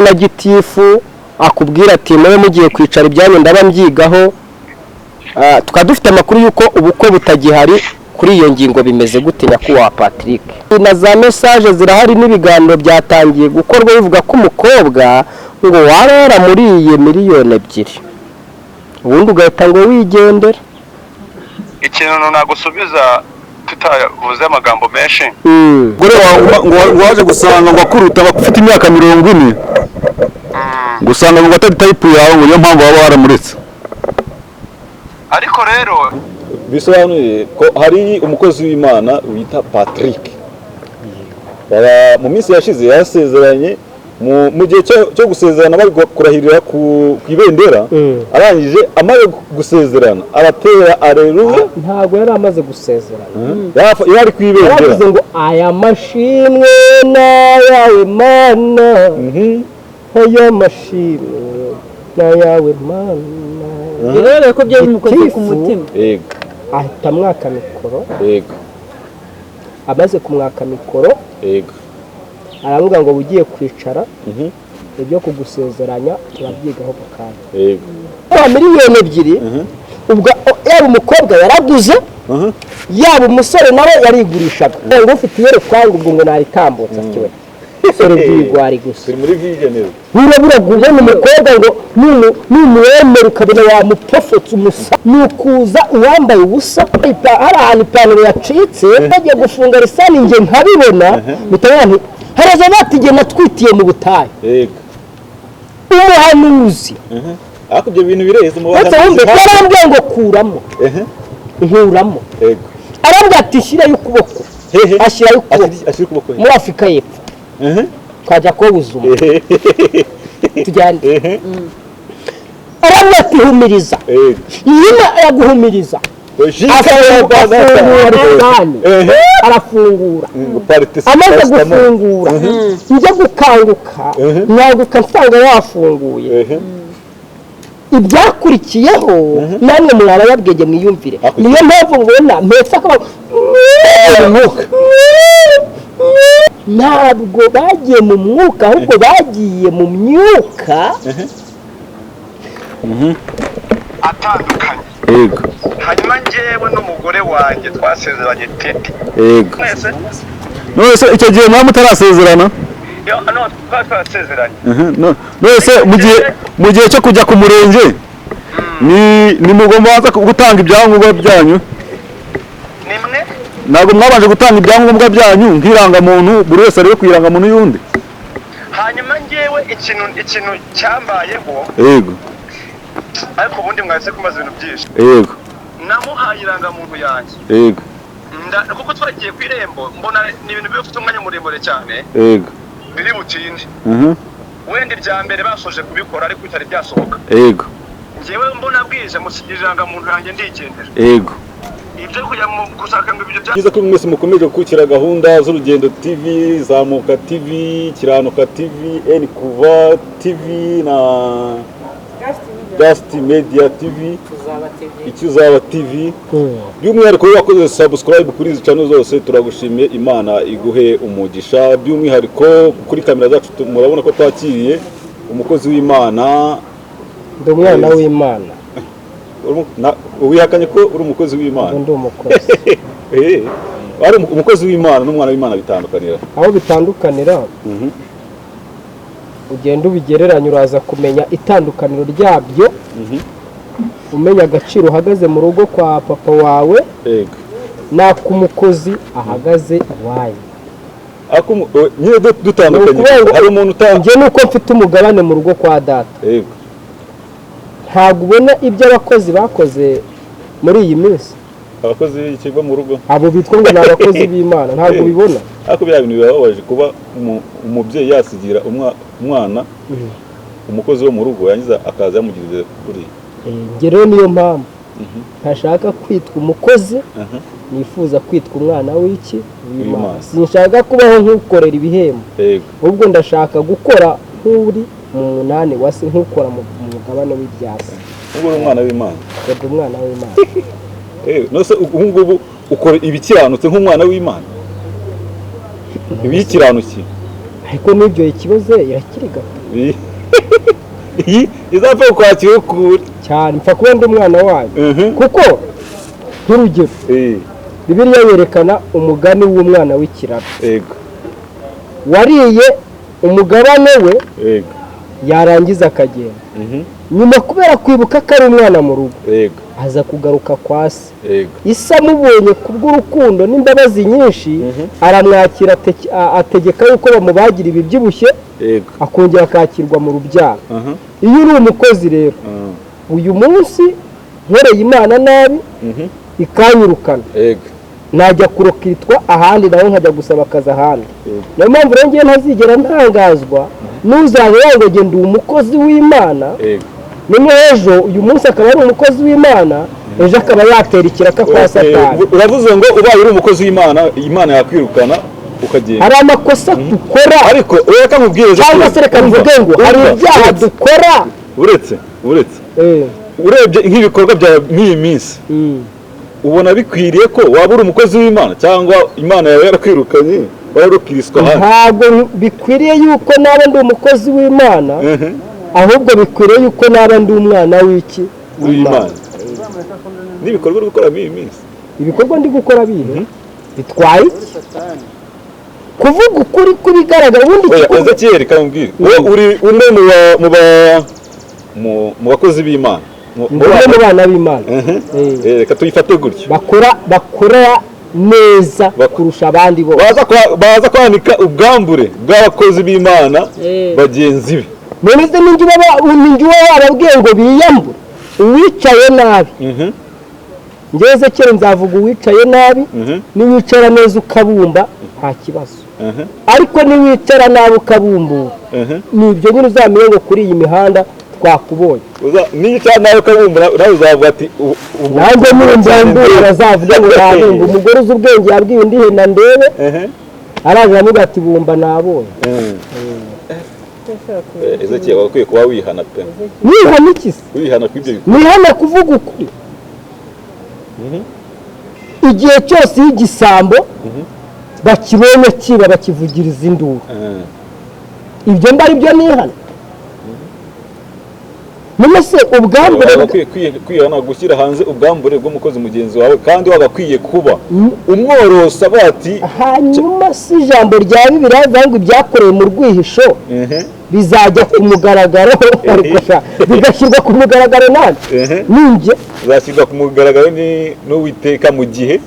na gitifu akubwira ati mwe mugiye kwicara ibyanyu ndaba mbyigaho tukaba dufite amakuru yuko ubukwe butagihari kuri iyo ngingo bimeze gute nyakubahwa Patrick na za message zirahari n'ibiganiro byatangiye gukorwa bivuga ko umukobwa ngo warara muri iyi miliyoni 2 ubundi ugahita ngo wigendera ikintu nagusubiza tutavuze amagambo menshi gore waje gusanga ngo akuruta bafite imyaka 40 gusanga ngo atari type yawe ngo yo mpamvu waba waramuretse ariko rero bisobanuye ko hari umukozi w'Imana wita Patrick mu minsi yashize yasezeranye mu gihe cyo gusezerana bari kurahirira ku ibendera arangije amaze gusezerana aratera aleluya ntago yari amaze gusezerana yari ku ibendera yaravuze ngo aya mashimwe na yawe Mana aya mashimwe na yawe Mana rero ko byo bimukoze ku mutima yego ahita mwaka mikoro yego amaze kumwaka mikoro yego aravuga ngo ugiye kwicara ibyo kugusezeranya turabyigaho bakanya yego miliyoni 2 ubwo yaba umukobwa yaraguze yaba umusore nawe yarigurishaga ngo ufite yere kwanga ubwo ngo naritambutsa kiwe sore byigwari gusa muri vision urabura guze umukobwa ngo n'umwemere ukabona wamupofotse umusa nukuza uwambaye ubusa hari ahantu ipantaro yacitse bagiye gufunga risani nge nkabibona bitabana haraza batige natwitiye mu butayi yego umuhanuzi ako byo bintu bireze mu bahanuzi barambye ngo kuramo nkuramo yego arambye ati shira y'ukuboko ashira y'ukuboko muri Afrika y'Epfo kaja ko buzuma tujyane arambye ati humiriza yima yaguhumiriza arafungura amaze gufungura njye gukanguka nyaguka nsanga yafunguye ibyakurikiyeho namwe mwaba yabwege mwiyumvire niyo mpamvu ngona mpetsa ko ntabwo bagiye mu mwuka ahubwo bagiye mu myuka atandukanye yego hanyuma njyewe n'umugore wanjye twasezeranye tete yego nose icyo gihe mwa mutarasezerana no twasezeranye nose mu gihe cyo kujya ku murenge ni mugomba gutanga ibyangombwa byanyu nimwe ntabwo mwabanje gutanga ibyangombwa byanyu nk'irangamuntu buri wese ari kwirangamuntu y'undi hanyuma njyewe ikintu cyambayeho yego ariko ubundi mwahise kumaza ibintu byinshi yego namuhaye irangamuntu yanjye yego kuko twagiye ku irembo mbona ni ibintu bifite umwanya muremure cyane yego biri butinde wenda ibya mbere basoje kubikora ariko bitari byasohoka yego njyewe mbona bwije musigira irangamuntu yanjye ndigendera yego ibyo kujya mu gushaka ngo ibyo byiza ko mwese mukomeje gukurikira gahunda z'Urugendo TV, Zamuka TV, Kiranuka TV, Kuva TV na Just Media TV, Icyuzaba TV. By'umwihariko wakoze subscribe kuri izi channel zose turagushimiye, Imana iguhe umugisha. By'umwihariko kuri kamera zacu murabona ko twakiriye umukozi w'Imana, ndi umwana w'Imana. Wihakanye ko uri umukozi w'Imana? Ndi umukozi. Ari umukozi w'Imana n'umwana w'Imana bitandukanira. Aho bitandukanira ugenda ubigereranya uraza kumenya itandukaniro ryabyo umenya agaciro uhagaze mu rugo kwa papa wawe yego nako umukozi ahagaze iwawe nyine dutandukanye hari umuntu utangiye nuko mfite umugabane mu rugo kwa data yego ntabwo ubona ibyo abakozi bakoze muri iyi minsi abakozi b'ikigo mu rugo abo bitwa ngo ni abakozi b'Imana ntabwo bibona ariko bya bintu bibabaje kuba umubyeyi yasigira umwana umukozi wo mu rugo yangiza akaza yamugirije kuri ngero niyo mpamvu ntashaka kwitwa umukozi nifuza kwitwa umwana w'iki w'Imana sinshaka kubaho nk'ukorera ibihembo ubwo ndashaka gukora nk'uri mu munani wase nk'ukora mu mugabane w'ibyasi ubwo umwana w'Imana ubwo umwana w'Imana nose ubungubu ukora ibikiranutse nk'umwana w'Imana ibikiranuki ariko n'ibyo ikibazo irakiriga izapfa kwakira ukuri cyane mpfa kuba ndi umwana wayo kuko nk'urugero Bibiliya yerekana umugani w'umwana w'ikiraro yego wariye umugabane we yego yarangiza akagenda nyuma kubera kwibuka ko ari umwana mu rugo yego aza kugaruka kwa se yego ise amubonye kubw'urukundo n'imbabazi nyinshi aramwakira ategeka yuko bamubagira ibibyibushye yego akongera akakirwa mu rubyaro iyo uri umukozi rero uyu munsi nkoreye Imana nabi ikanyirukana yego najya kurokitwa ahandi nawe nkajya gusaba akazi ahandi niyo mpamvu rero ngiye ntazigera ntangazwa n'uzabe yango genda umukozi w'Imana none ejo uyu munsi akaba ari umukozi w'Imana ejo akaba yatera ikiraka kwa Satani uravuze ngo ubaye uri umukozi w'Imana Imana yakwirukana ukagenda hari amakosa dukora ariko reka nkubwire cyangwa se reka mvuge ngo hari ibyaha dukora uretse urebye nk'ibikorwa bya nk'iyi minsi ubona bikwiriye ko waba uri umukozi w'Imana cyangwa Imana yawe yarakwirukanye wararukiriswa hano ntabwo bikwiriye yuko naba ndi umukozi w'Imana ahubwo bikwiriye yuko naba ndi umwana w'iki w'Imana n'ibikorwa uri gukora muri iyi minsi ibikorwa ndi gukora bihe bitwaye kuvuga ukuri kubigaragara ubundi Ezekiel kambwira uri umwe mu bakozi b'Imana umwe mu bana b'Imana reka tuyifate gutyo bakora neza kurusha abandi bose baza kwanika ubwambure bw'abakozi b'Imana bagenzi be none se ninjye wababwiye ngo biyambure uwicaye nabi ngeze kera nzavuga uwicaye nabi niwicara neza ukabumba nta kibazo ariko niwicara nabi ukabumbura nibyo nyine uzamenye ngo kuri iyi mihanda twakubonye niyicara nawe ukabumbura nawe uzavuga ati nanjye nimbambura bazavuga ngo nabumba umugore uzi ubwenge yabwiye undi hena ndebe araje aramubwira ati bumba nabonye Ezekiel wakwiye kuba wihana pe wihana iki se wihana kw'ibyo wihana kuvuga ukuri igihe cyose y'igisambo bakibonye kiba bakivugiriza induru ibyo mba aribyo nihana none se ubwambure kwihana gushyira hanze ubwambure bw'umukozi mugenzi wawe kandi wagakwiye kuba umworosa bati hanyuma si ijambo rya Bibiliya rivuga ngo ibyakorewe mu rwihisho bizajya ku mugaragaro bigashyirwa ku mugaragaro nanjye ninjye bizashyirwa ku mugaragaro n'Uwiteka mu gihe